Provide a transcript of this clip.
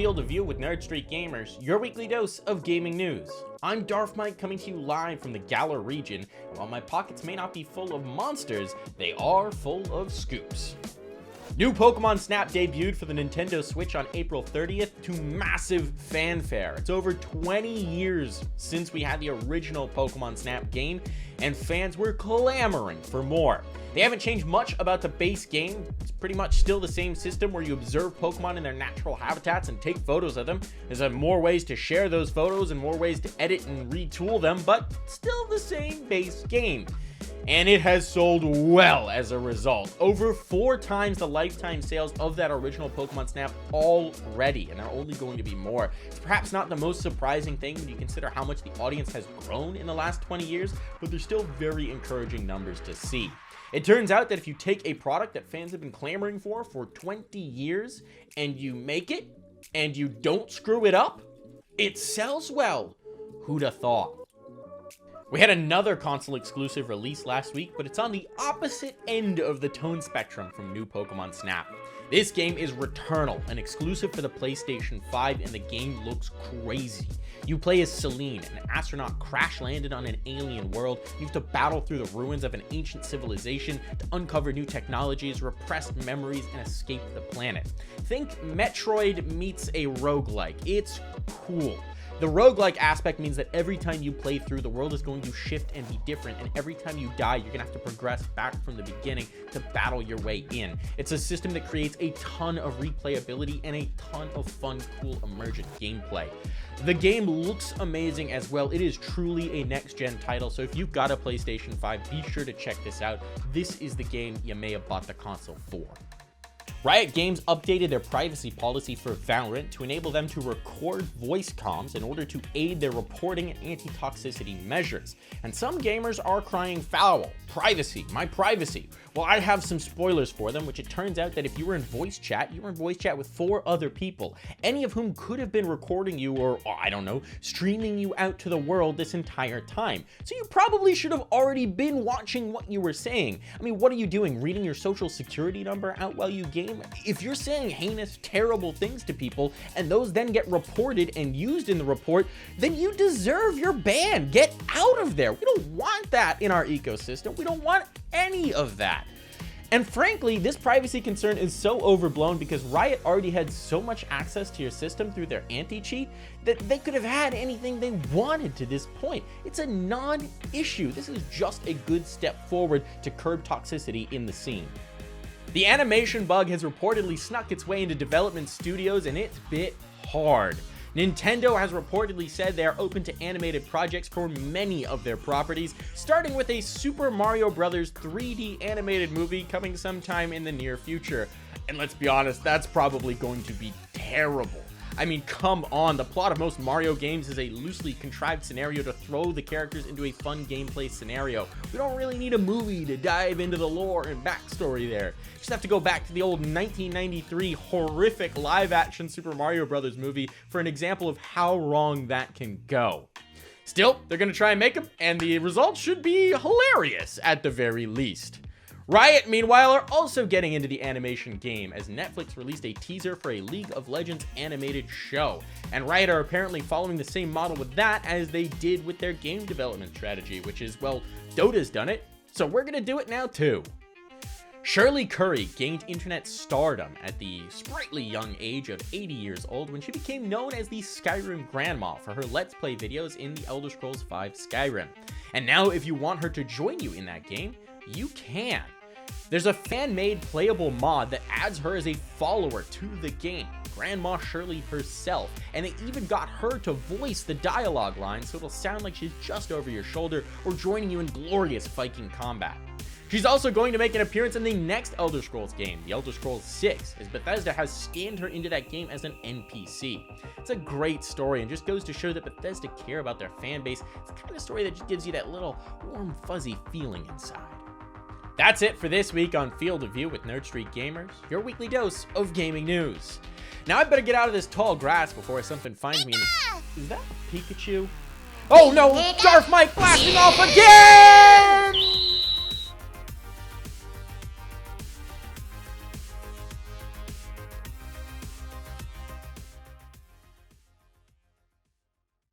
Field of View with Nerd Street Gamers, your weekly dose of gaming news. I'm DarfMike coming to you live from the Galar region, and while my pockets may not be full of monsters, they are full of scoops. New Pokémon Snap debuted for the Nintendo Switch on April 30th to massive fanfare. It's over 20 years since we had the original Pokémon Snap game, and fans were clamoring for more. They haven't changed much about the base game. It's pretty much still the same system where you observe Pokemon in their natural habitats and take photos of them. There's more ways to share those photos and more ways to edit and retool them, but still the same base game. And it has sold well as a result. Over 4 times the lifetime sales of that original Pokemon Snap already, and there are only going to be more. It's perhaps not the most surprising thing when you consider how much the audience has grown in the last 20 years, but they're still very encouraging numbers to see. It turns out that if you take a product that fans have been clamoring for 20 years, and you make it, and you don't screw it up, it sells well. Who'd have thought? We had another console exclusive release last week, but it's on the opposite end of the tone spectrum from new Pokémon Snap. This game is Returnal, an exclusive for the PlayStation 5, and the game looks crazy. You play as Celine, an astronaut crash-landed on an alien world. You have to battle through the ruins of an ancient civilization to uncover new technologies, repressed memories, and escape the planet. Think Metroid meets a roguelike. It's cool. The roguelike aspect means that every time you play through, the world is going to shift and be different, and every time you die, you're going to have to progress back from the beginning to battle your way in. It's a system that creates a ton of replayability and a ton of fun, cool, emergent gameplay. The game looks amazing as well. It is truly a next-gen title, so if you've got a PlayStation 5, be sure to check this out. This is the game you may have bought the console for. Riot Games updated their privacy policy for Valorant to enable them to record voice comms in order to aid their reporting and anti-toxicity measures. And some gamers are crying foul. Privacy, my privacy. Well, I have some spoilers for them, which it turns out that if you were in voice chat with 4 other people, any of whom could have been recording you or, I don't know, streaming you out to the world this entire time. So you probably should have already been watching what you were saying. I mean, what are you doing? Reading your social security number out while you game? If you're saying heinous, terrible things to people, and those then get reported and used in the report, then you deserve your ban. Get out of there. We don't want that in our ecosystem. We don't want any of that. And frankly, this privacy concern is so overblown because Riot already had so much access to your system through their anti-cheat that they could have had anything they wanted to this point. It's a non-issue. This is just a good step forward to curb toxicity in the scene. The animation bug has reportedly snuck its way into development studios, and it's bit hard. Nintendo has reportedly said they are open to animated projects for many of their properties, starting with a Super Mario Bros. 3D animated movie coming sometime in the near future. And let's be honest, that's probably going to be terrible. I mean, come on, the plot of most Mario games is a loosely contrived scenario to throw the characters into a fun gameplay scenario. We don't really need a movie to dive into the lore and backstory there. Just have to go back to the old 1993 horrific live-action Super Mario Bros. Movie for an example of how wrong that can go. Still, they're going to try and make them, and the results should be hilarious at the very least. Riot, meanwhile, are also getting into the animation game as Netflix released a teaser for a League of Legends animated show. And Riot are apparently following the same model with that as they did with their game development strategy, which is, well, Dota's done it, so we're gonna do it now too. Shirley gained internet stardom at the sprightly young age of 80 years old when she became known as the Skyrim Grandma for her Let's Play videos in the Elder Scrolls V Skyrim. And now if you want her to join you in that game, you can. There's a fan-made playable mod that adds her as a follower to the game, Grandma Shirley herself, and they even got her to voice the dialogue line so it'll sound like she's just over your shoulder or joining you in glorious Viking combat. She's also going to make an appearance in the next Elder Scrolls game, the Elder Scrolls 6, as Bethesda has scanned her into that game as an NPC. It's a great story and just goes to show that Bethesda care about their fan base. It's the kind of story that just gives you that little warm, fuzzy feeling inside. That's it for this week on Field of View with Nerd Street Gamers, your weekly dose of gaming news. Now I better get out of this tall grass before something finds me. Is that Pikachu? Oh no, DarfMike blasting off again!